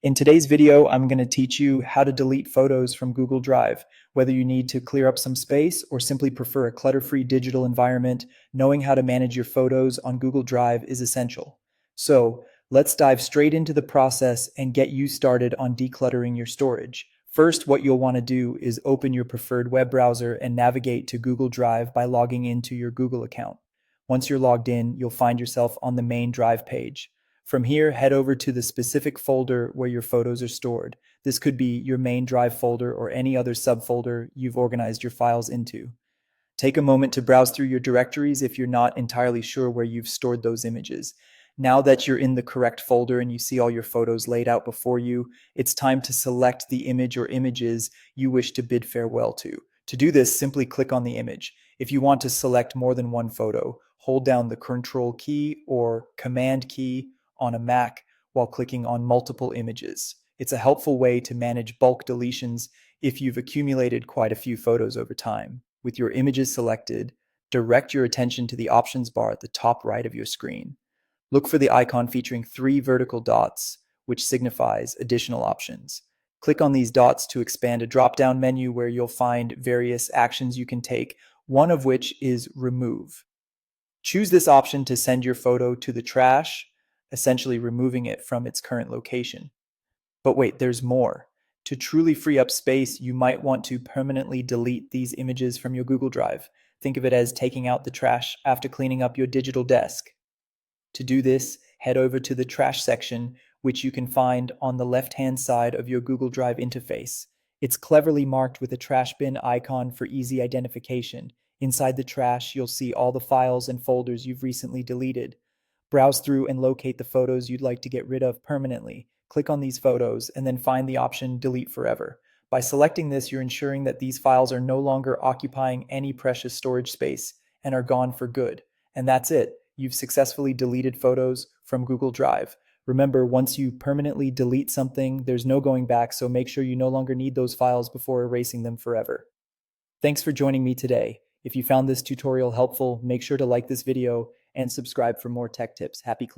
In today's video, I'm going to teach you how to delete photos from Google Drive. Whether you need to clear up some space or simply prefer a clutter-free digital environment, knowing how to manage your photos on Google Drive is essential. So, let's dive straight into the process and get you started on decluttering your storage. First, what you'll want to do is open your preferred web browser and navigate to Google Drive by logging into your Google account. Once you're logged in, you'll find yourself on the main Drive page. From here, head over to the specific folder where your photos are stored. This could be your main Drive folder or any other subfolder you've organized your files into. Take a moment to browse through your directories if you're not entirely sure where you've stored those images. Now that you're in the correct folder and you see all your photos laid out before you, it's time to select the image or images you wish to bid farewell to. To do this, simply click on the image. If you want to select more than one photo, hold down the Control key or Command key on a Mac while clicking on multiple images. It's a helpful way to manage bulk deletions if you've accumulated quite a few photos over time. With your images selected, direct your attention to the options bar at the top right of your screen. Look for the icon featuring 3 vertical dots, which signifies additional options. Click on these dots to expand a drop-down menu where you'll find various actions you can take, one of which is remove. Choose this option to send your photo to the trash, essentially removing it from its current location. But wait, there's more. To truly free up space, you might want to permanently delete these images from your Google Drive. Think of it as taking out the trash after cleaning up your digital desk. To do this, head over to the trash section, which you can find on the left-hand side of your Google Drive interface. It's cleverly marked with a trash bin icon for easy identification. Inside the trash, you'll see all the files and folders you've recently deleted. Browse through and locate the photos you'd like to get rid of permanently. Click on these photos and then find the option Delete Forever. By selecting this, you're ensuring that these files are no longer occupying any precious storage space and are gone for good. And that's it. You've successfully deleted photos from Google Drive. Remember, once you permanently delete something, there's no going back, so make sure you no longer need those files before erasing them forever. Thanks for joining me today. If you found this tutorial helpful, make sure to like this video and subscribe for more tech tips. Happy cleaning.